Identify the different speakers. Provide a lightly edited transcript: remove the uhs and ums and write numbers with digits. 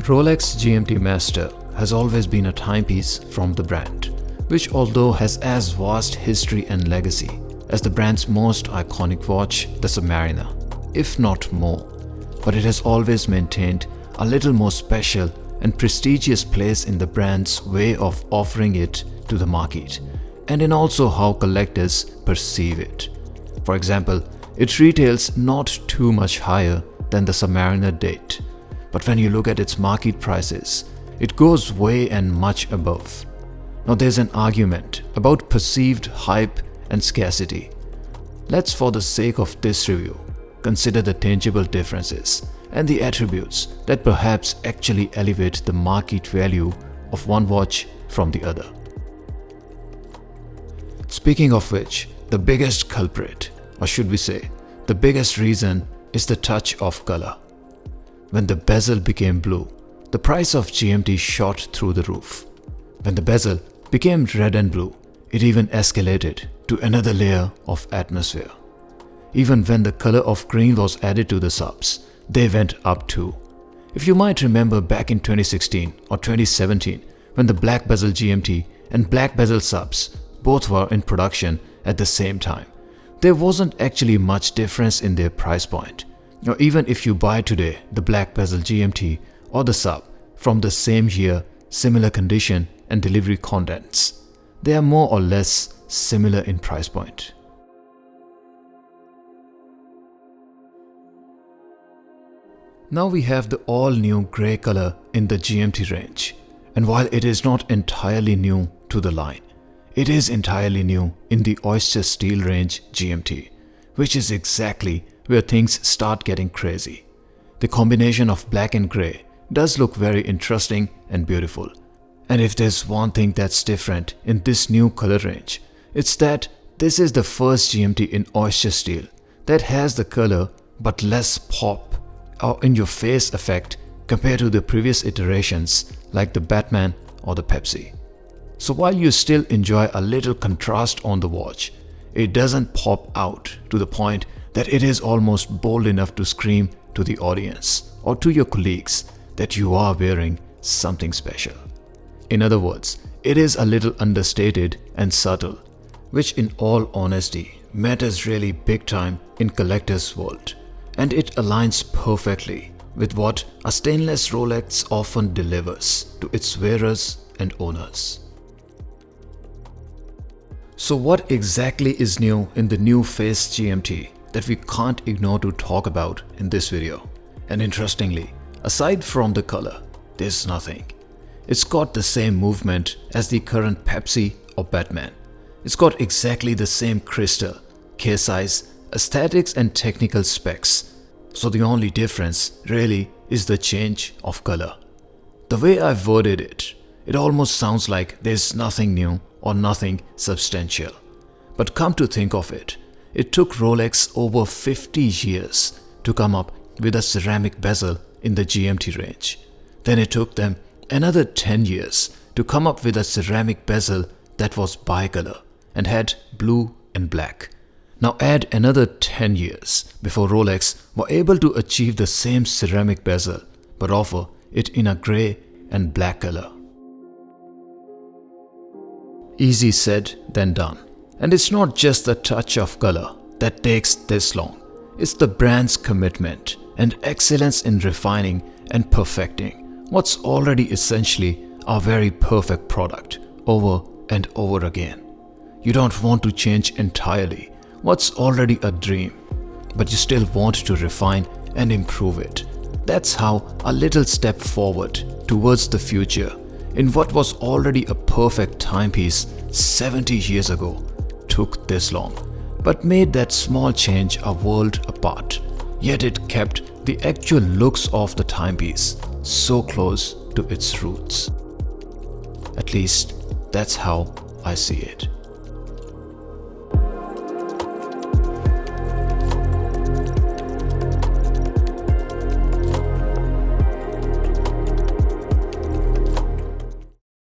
Speaker 1: Rolex GMT Master has always been a timepiece from the brand, which although has as vast history and legacy as the brand's most iconic watch, the Submariner, if not more, but it has always maintained a little more special and prestigious place in the brand's way of offering it to the market, and in also how collectors perceive it. For example, it retails not too much higher than the Submariner date, but when you look at its market prices, it goes way and much above. Now there's an argument about perceived hype and scarcity. Let's, for the sake of this review, consider the tangible differences and the attributes that perhaps actually elevate the market value of one watch from the other. Speaking of which, the biggest culprit, or should we say, the biggest reason, is the touch of color. When the bezel became blue, the price of GMT shot through the roof. When the bezel became red and blue, it even escalated to another layer of atmosphere. Even when the color of green was added to the subs, they went up too. If you might remember back in 2016 or 2017, when the black bezel GMT and black bezel subs both were in production at the same time, there wasn't actually much difference in their price point. Or even if you buy today the black bezel GMT or the sub from the same year, similar condition and delivery contents, they are more or less similar in price point. Now we have the all-new grey color in the GMT range, and while it is not entirely new to the line, it is entirely new in the Oyster Steel range GMT, which is exactly where things start getting crazy. The combination of black and grey does look very interesting and beautiful. And if there's one thing that's different in this new color range, it's that this is the first GMT in Oyster Steel that has the color but less pop or in-your-face effect compared to the previous iterations like the Batman or the Pepsi. So while you still enjoy a little contrast on the watch, it doesn't pop out to the point that it is almost bold enough to scream to the audience or to your colleagues that you are wearing something special. In other words, it is a little understated and subtle, which in all honesty matters really big time in collectors' world, and it aligns perfectly with what a stainless Rolex often delivers to its wearers and owners. So what exactly is new in the new face GMT that we can't ignore to talk about in this video? And interestingly, aside from the color, there's nothing. It's got the same movement as the current Pepsi or Batman. It's got exactly the same crystal, case size, aesthetics and technical specs. So the only difference really is the change of color. The way I've worded it, it almost sounds like there's nothing new or nothing substantial. But come to think of it, it took Rolex over 50 years to come up with a ceramic bezel in the GMT range. Then it took them another 10 years to come up with a ceramic bezel that was bicolor and had blue and black. Now add another 10 years before Rolex were able to achieve the same ceramic bezel but offer it in a grey and black color. Easy said than done. And it's not just the touch of color that takes this long. It's the brand's commitment and excellence in refining and perfecting what's already essentially a very perfect product over and over again. You don't want to change entirely what's already a dream, but you still want to refine and improve it. That's how a little step forward towards the future in what was already a perfect timepiece 70 years ago took this long, but made that small change a world apart. Yet it kept the actual looks of the timepiece so close to its roots. At least that's how I see it.